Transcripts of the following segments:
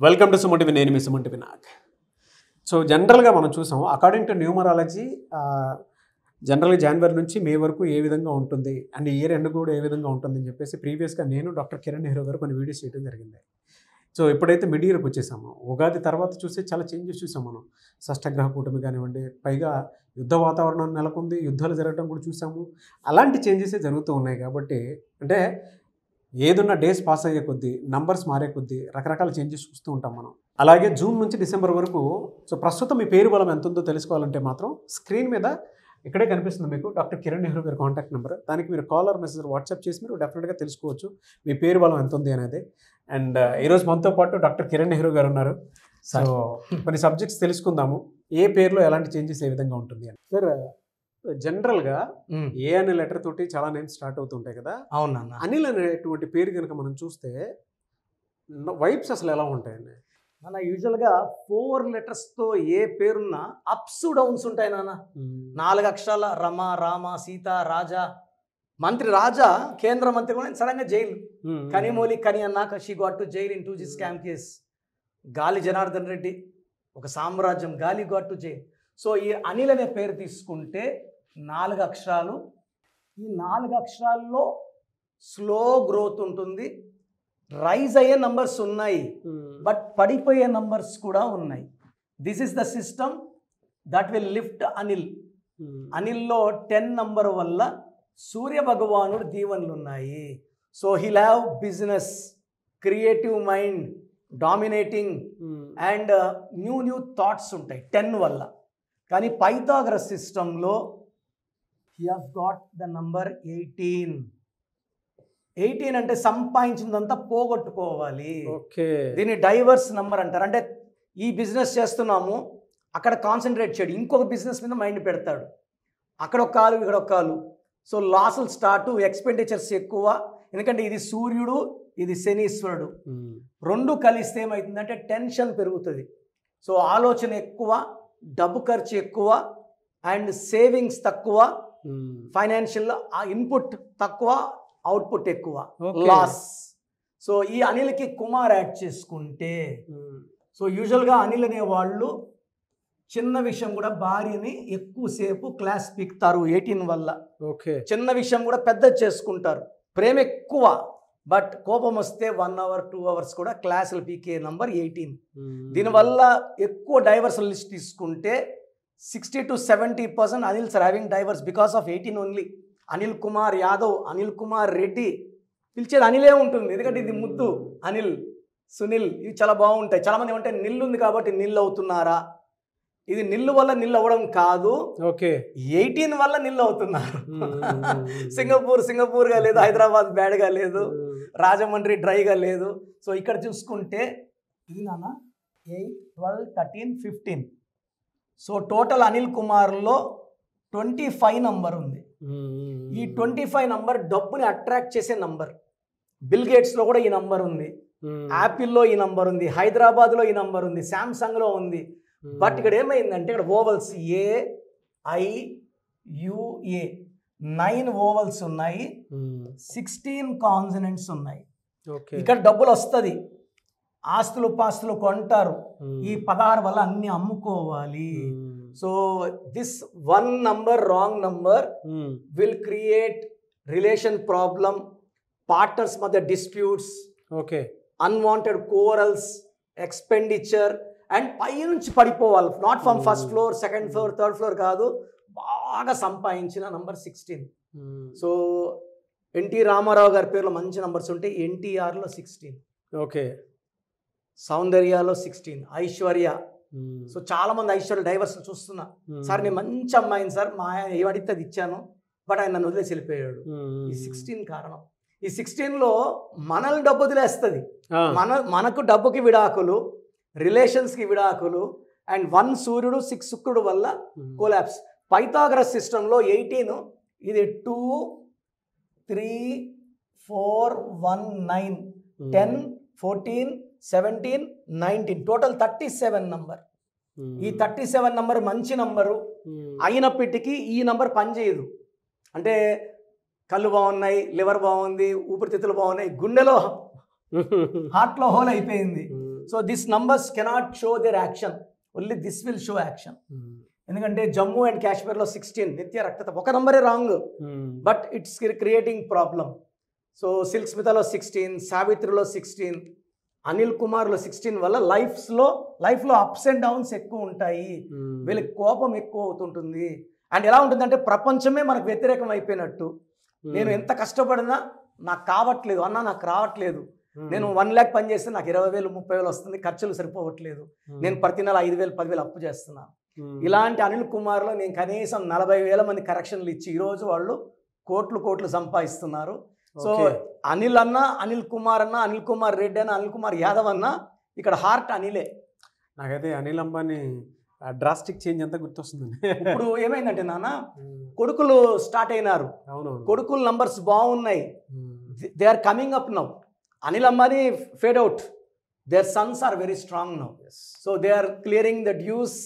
Welcome to Suman నేను మీ Suman Vinayak. So జనరల్గా మనం చూసాం అకార్డింగ్ టు న్యూమరాలజీ జనరల్గా జనవరి నుంచి మే వరకు ఏ విధంగా ఉంటుంది అండ్ ఇయర్ ఎండ్ కూడా ఏ విధంగా ఉంటుంది అని చెప్పేసి ప్రీవియస్గా నేను డాక్టర్ కిరణ్ నెహ్రూ గారు కొన్ని వీడియోస్ చేయడం జరిగింది. సో ఎప్పుడైతే మిడ్ ఇయర్కి వచ్చేసామో ఉగాది తర్వాత చూస్తే చాలా చేంజెస్ చూసాం మనం. షష్టగ్రహ కూటమి కానివ్వండి, పైగా యుద్ధ వాతావరణం నెలకొంది, యుద్ధాలు జరగడం కూడా చూసాము. అలాంటి చేంజెసే జరుగుతూ ఉన్నాయి. కాబట్టి అంటే ఏదున్న డేస్ పాస్ అయ్యే కొద్దీ, నంబర్స్ మారే కొద్దీ రకరకాల చేంజెస్ చూస్తూ ఉంటాం మనం. అలాగే జూన్ నుంచి డిసెంబర్ వరకు సో ప్రస్తుతం మీ పేరు బలం ఎంత ఉందో తెలుసుకోవాలంటే మాత్రం స్క్రీన్ మీద ఇక్కడే కనిపిస్తుంది మీకు డాక్టర్ కిరణ్ నెహ్రూ గారి కాంటాక్ట్ నెంబర్. దానికి మీరు కాల్ ఆర్ మెసేజ్ వాట్సాప్ చేసి మీరు డెఫినెట్గా తెలుసుకోవచ్చు మీ పేరు బలం ఎంత ఉంది అనేది. అండ్ ఈరోజు మనతో పాటు డాక్టర్ కిరణ్ నెహ్రూ గారు ఉన్నారు. సో కొన్ని సబ్జెక్ట్స్ తెలుసుకుందాము, ఏ పేరులో ఎలాంటి చేంజెస్ ఏ విధంగా ఉంటుంది అని. సార్ జనరల్గా ఏ అనే లెటర్ తోటి చాలా నేమ్స్ స్టార్ట్ అవుతుంటాయి కదా. అవునన్న. అనిల్ అనేటువంటి పేరు కనుక మనం చూస్తే వైబ్స్ అసలు ఎలా ఉంటాయండి? మన యూజువల్గా 4 లెటర్స్తో ఏ పేరున్నా అప్స్ డౌన్స్ ఉంటాయి నాన్న. 4 అక్షరాల రమ, రామ, సీత, రాజా. మంత్రి రాజా కేంద్ర మంత్రి కూడా సడన్గా జైలు. కనిమూలి కని అన్నాక she got to jail in 2G scam case. గాలి జనార్దన్ రెడ్డి ఒక సామ్రాజ్యం, గాలి గాట్ టు జైల్. సో ఈ అనిల్ అనే పేరు తీసుకుంటే 4 అక్షరాలు. ఈ 4 అక్షరాల్లో స్లో గ్రోత్ ఉంటుంది. రైజ్ అయ్యే నంబర్స్ ఉన్నాయి, బట్ పడిపోయే నంబర్స్ కూడా ఉన్నాయి. This is the system that will lift Anil. అనిల్లో 10 నంబర్ వల్ల సూర్య భగవానుడు దీవెనలు ఉన్నాయి. So he'll have business, creative mind, dominating and new thoughts ఉంటాయి 10 వల్ల. కానీ పైథాగరస్ సిస్టంలో he has got the number 18. 18 అంటే సంపాదించిందంతా పోగొట్టుకోవాలి. ఓకే, దీన్ని డైవర్స్ నంబర్ అంటారు. అంటే ఈ బిజినెస్ చేస్తున్నాము, అక్కడ కాన్సన్ట్రేట్ చేయడు, ఇంకొక బిజినెస్ మీద మైండ్ పెడతాడు. అక్కడ ఒక కాలు, ఇక్కడ ఒక కాలు. సో లాసులు స్టార్ట్, ఎక్స్పెండిచర్స్ ఎక్కువ. ఎందుకంటే ఇది సూర్యుడు, ఇది శనీశ్వరుడు, 2 కలిస్తే ఏమవుతుందంటే టెన్షన్ పెరుగుతుంది. సో ఆలోచన ఎక్కువ, డబ్బు ఖర్చు ఎక్కువ అండ్ సేవింగ్స్ తక్కువ, ఫైనాన్షియల్ ఇన్పుట్ తక్కువ, అవుట్పుట్ ఎక్కువ, లాస్. సో ఈ అనిల్కి కుమార్ యాడ్ చేసుకుంటే, సో యూజువల్గా అనిల్ అనే వాళ్ళు చిన్న విషయం కూడా భార్యని ఎక్కువసేపు క్లాస్ పీకుతారు 18 వల్ల. ఓకే, చిన్న విషయం కూడా పెద్ద చేసుకుంటారు. ప్రేమ ఎక్కువ, బట్ కోపం వస్తే 1 hour 2 hours కూడా క్లాసులు పీకే నంబర్ 18. దీనివల్ల ఎక్కువ డైవర్స్ లిస్ట్ తీసుకుంటే 60 to 70% Anils are having divorce because of 18 only. Anil Kumar Yadav, Anil Kumar Reddy, పిలిచేది అనిలే ఉంటుంది. ఎందుకంటే ఇది ముద్దు. అనిల్, సునీల్ ఇవి చాలా బాగుంటాయి. చాలామంది ఏమంటే నిల్లు ఉంది కాబట్టి నిల్లు అవుతున్నారా? ఇది నిల్లు వల్ల నిల్లు అవ్వడం కాదు, ఓకే 18 వల్ల నిల్లు అవుతున్నారు. సింగపూర్గా లేదు, హైదరాబాద్ బ్యాడ్గా లేదు, రాజమండ్రి డ్రైగా లేదు. సో ఇక్కడ చూసుకుంటే ఇది నాన్న 8, 12, 13, 15. సో టోటల్ అనిల్ కుమార్లో 25 నంబర్ ఉంది. ఈ 25 నంబర్ డబ్బుని అట్రాక్ట్ చేసే నంబర్. బిల్ గేట్స్లో కూడా ఈ నంబర్ ఉంది, యాపిల్లో ఈ నంబర్ ఉంది, హైదరాబాద్లో ఈ నంబర్ ఉంది, శాంసంగ్లో ఉంది. బట్ ఇక్కడ ఏమైందంటే ఇక్కడ ఓవల్స్ AIUA 9 ఓవల్స్ ఉన్నాయి, 16 కాన్సనెంట్స్ ఉన్నాయి. ఇక్కడ డబ్బులు వస్తుంది, ఆస్తులు పాస్తులు కొంటారు. ఈ 16 వల్ల అన్ని అమ్ముకోవాలి. So this 1 number wrong number will create relation problem, partners మధ్య disputes, okay, unwanted quarrels, expenditure and పై నుంచి పడిపోవాలి. Not from first floor, second floor, third floor కాదు, బాగా సంపాదించిన నంబర్ 16. సో ఎన్టీ రామారావు గారి పేరులో మంచి నంబర్స్ ఉంటాయి. ఎన్టీఆర్లో 16, ఓకే, సౌందర్యాలో 16, ఐశ్వర్య. సో చాలా మంది ఐశ్వర్య డైవర్స్ చూస్తున్నా. సార్ నేను మంచి అమ్మాయిని సార్, మా ఆయన ఏమడితే అది ఇచ్చాను, బట్ ఆయన నన్ను వదిలేసి వెళ్ళిపోయాడు. ఈ 16 కారణం. ఈ 16లో మనల్ని డబ్బు వదిలేస్తుంది. మనకు డబ్బుకి విడాకులు, రిలేషన్స్కి విడాకులు అండ్ 1 సూర్యుడు 6 శుక్రుడు వల్ల కొలాప్స్. పైథాగరస్ సిస్టంలో 18 ఇది 2, 3, 4, 1, 9, 10, 14, 17, 19 టోటల్ 37 నంబర్. ఈ 37 నంబర్ మంచి నంబరు అయినప్పటికీ ఈ నంబర్ పనిచేయదు. అంటే కళ్ళు బాగున్నాయి, లివర్ బాగుంది, ఊపిరితిత్తులు బాగున్నాయి, గుండెలో హార్ట్లో హోల్ అయిపోయింది. So this numbers cannot show their action, only this will show action. ఎందుకంటే జమ్మూ అండ్ కాశ్మీర్లో 16 నిత్య రక్తత ఒక నంబరే wrong, but it's creating problem. So Silk స్మితలో 16, సావిత్రిలో 16, అనిల్ కుమార్లో 16 వల్ల లైఫ్లో అప్స్ అండ్ డౌన్స్ ఎక్కువ ఉంటాయి, వీళ్ళకి కోపం ఎక్కువ అవుతుంటుంది. అండ్ ఎలా ఉంటుందంటే ప్రపంచమే మనకు వ్యతిరేకం అయిపోయినట్టు. నేను ఎంత కష్టపడినా నాకు కావట్లేదు అన్న, నాకు రావట్లేదు. నేను 1 lakh పని చేస్తే నాకు 20,000 30,000 వస్తుంది, ఖర్చులు సరిపోవట్లేదు, నేను ప్రతి నెల 5,000 10,000 అప్పు చేస్తున్నాను. ఇలాంటి అనిల్ కుమార్లో నేను కనీసం 40,000 మంది కరెక్షన్లు ఇచ్చి ఈరోజు వాళ్ళు కోట్లు సంపాదిస్తున్నారు. సో అనిల్ అన్న, అనిల్ కుమార్ అన్న, అనిల్ కుమార్ రెడ్డి అన్న, అనిల్ కుమార్ యాదవ్ అన్న, ఇక్కడ హార్ట్ అనిలే. నాకైతే అనిల్ అంబానీ డ్రాస్టిక్ చేంజ్ అంతా గుర్తొస్తుందండి. ఇప్పుడు ఏమైందంటే నాన్న, కొడుకులు స్టార్ట్ అయినారు, కొడుకుల నంబర్స్ బాగున్నాయి, they are coming up now. Anil Ambani fade out, their sons are very strong now. So they are clearing the dues,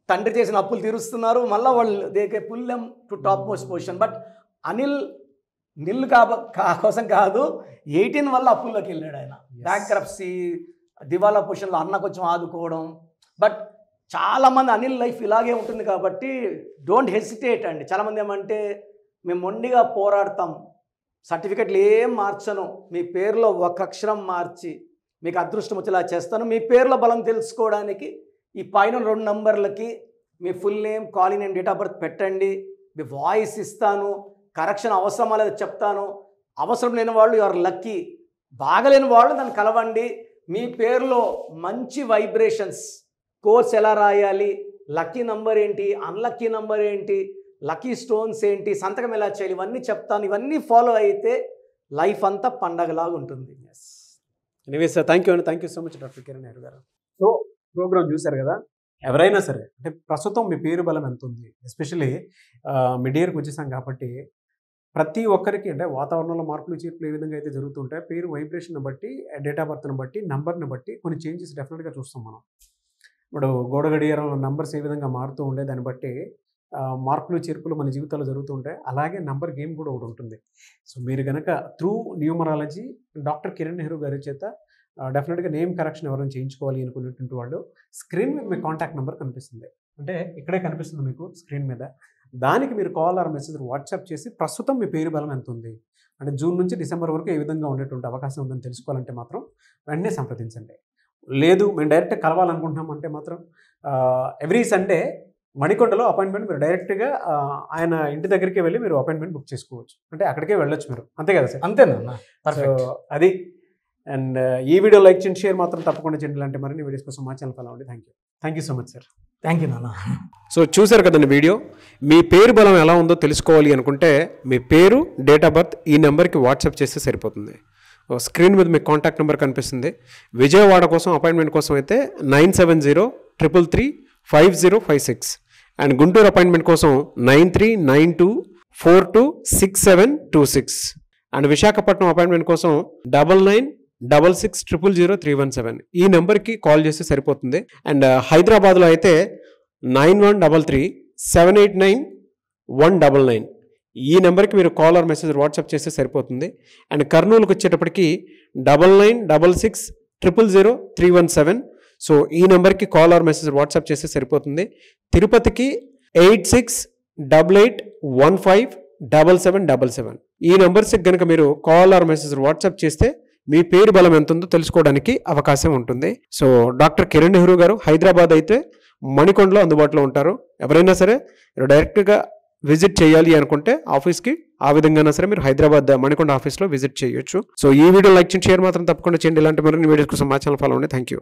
తండ్రి చేసిన అప్పులు తీరుస్తున్నారు, మళ్ళీ వాళ్ళు they can pull them to top most position. But Anil కోసం కాదు, 18 వల్ల అప్పుల్లోకి వెళ్ళాడు ఆయన. బ్యాంక్రప్సీ, దివాలా పొజిషన్లో అన్న కొంచెం ఆదుకోవడం. బట్ చాలామంది అనిల్ లైఫ్ ఇలాగే ఉంటుంది కాబట్టి డోంట్ హెసిటేట్ అండి. చాలామంది ఏమంటే మేము మొండిగా పోరాడతాం, సర్టిఫికెట్లు ఏం మార్చను, మీ పేరులో ఒక అక్షరం మార్చి మీకు అదృష్టం వచ్చేలా చేస్తాను, మీ పేరులో బలం తెలుసుకోవడానికి ఈ పైన 2 నంబర్లకి మీ full name, calling name, date of birth పెట్టండి, మీ వాయిస్ ఇస్తాను, కరెక్షన్ అవసరమా లేదో చెప్తాను, అవసరం లేని వాళ్ళు యువర్ లక్కీ, బాగలేని వాళ్ళు దాన్ని కలవండి, మీ పేరులో మంచి వైబ్రేషన్స్, కోర్స్ ఎలా రాయాలి, లక్కీ నంబర్ ఏంటి, అన్లక్కీ నంబర్ ఏంటి, లక్కీ స్టోన్స్ ఏంటి, సంతకం ఎలా చేయాలి, ఇవన్నీ చెప్తాను. ఇవన్నీ ఫాలో అయితే లైఫ్ అంతా పండగలాగా ఉంటుంది. Anyway sir, thank you so much doctor Kiran Nehru గారు. సో ప్రోగ్రామ్ చూశారు కదా, ఎవరైనా సరే అంటే ప్రస్తుతం మీ పేరు బలం ఎంత ఉంది, ఎస్పెషల్లీ మిడ్ ఇయర్కి వచ్చేసాం కాబట్టి ప్రతి ఒక్కరికి అంటే వాతావరణంలో మార్పులు చేర్పులు ఏ విధంగా అయితే జరుగుతుంటాయి, పేరు వైబ్రేషన్ బట్టి, డేట్ ఆఫ్ బర్త్ని బట్టి, నంబర్ని బట్టి కొన్ని చేంజెస్ డెఫినెట్గా చూస్తాం మనం. ఇప్పుడు గోడ గడియారంలో నంబర్స్ ఏ విధంగా మారుతూ ఉండే దాన్ని బట్టి మార్పులు చేర్పులు మన జీవితాల్లో జరుగుతూ ఉంటాయి. అలాగే నంబర్ గేమ్ కూడా ఒకటి ఉంటుంది. సో మీరు కనుక through numerology doctor Kiran Nehru గారి చేత డెఫినెట్గా నేమ్ కరెక్షన్ ఎవరైనా చేయించుకోవాలి అనుకునేటువంటి వాళ్ళు స్క్రీన్ మీద మీ కాంటాక్ట్ నెంబర్ కనిపిస్తుంది, అంటే ఇక్కడే కనిపిస్తుంది మీకు స్క్రీన్ మీద. దానికి మీరు కాల్ ఆర్ మెసేజ్ వాట్సాప్ చేసి ప్రస్తుతం మీ పేరు బలం ఎంత ఉంది, అంటే జూన్ నుంచి డిసెంబర్ వరకు ఏ విధంగా ఉండేటువంటి అవకాశం ఉందని తెలుసుకోవాలంటే మాత్రం వెంటనే సంప్రదించండి. లేదు మేము డైరెక్ట్గా కలవాలనుకుంటున్నాం అంటే మాత్రం ఎవ్రీ సండే మణికొండలో అపాయింట్మెంట్ మీరు డైరెక్ట్గా ఆయన ఇంటి దగ్గరికి వెళ్ళి మీరు అపాయింట్మెంట్ బుక్ చేసుకోవచ్చు, అంటే అక్కడికే వెళ్ళొచ్చు మీరు, అంతే కదా సార్? అంతేనా? సో అది. అండ్ ఈ వీడియో లైక్ చేయండి, షేర్ మాత్రం తప్పకుండా చేయండి. ఇలాంటి మరిన్ని వీడియోస్ కోసం మా ఛానల్ ఫాలో అవ్వండి. Thank you so much sir. Thank you నాన్న. సో చూసారు కదండి వీడియో. మీ పేరు బలం ఎలా ఉందో తెలుసుకోవాలి అనుకుంటే మీ పేరు, డేట్ ఆఫ్ బర్త్ ఈ నెంబర్కి వాట్సాప్ చేస్తే సరిపోతుంది. స్క్రీన్ మీద మీకు కాంటాక్ట్ నెంబర్ కనిపిస్తుంది. విజయవాడ కోసం అపాయింట్మెంట్ కోసం అయితే 9703335056 అండ్ గుంటూరు అపాయింట్మెంట్ కోసం 9392426726 అండ్ విశాఖపట్నం అపాయింట్మెంట్ కోసం 9966000317 ఈ నెంబర్కి కాల్ చేస్తే సరిపోతుంది. అండ్ హైదరాబాద్లో అయితే 9133789199 ఈ నెంబర్కి మీరు కాల్ ఆర్ మెసేజ్ వాట్సాప్ చేస్తే సరిపోతుంది. అండ్ కర్నూలుకి వచ్చేటప్పటికి 9966000317 సో ఈ నెంబర్కి కాల్ ఆర్ మెసేజ్ వాట్సాప్ చేస్తే సరిపోతుంది. తిరుపతికి 8688157777 ఈ నెంబర్స్కి కనుక మీరు కాల్ ఆర్ మెసేజ్ వాట్సాప్ చేస్తే మీ పేరు బలం ఎంత ఉందో తెలుసుకోవడానికి అవకాశం ఉంటుంది. సో డాక్టర్ కిరణ్ నెహ్రూ గారు హైదరాబాద్ అయితే మణికొండలో అందుబాటులో ఉంటారు. ఎవరైనా సరే మీరు డైరెక్ట్గా విజిట్ చేయాలి అనుకుంటే ఆఫీస్కి ఆ విధంగా సరే మీరు హైదరాబాద్ మణికొండ ఆఫీస్లో విజిట్ చేయొచ్చు. సో ఈ వీడియో లైక్ చేయండి, షేర్ మాత్రం తప్పకుండా చేయండి. ఇలాంటి మరిన్ని వీడియోస్ కోసం మా ఛానల్ ఫాలో అవ్వండి. Thank you.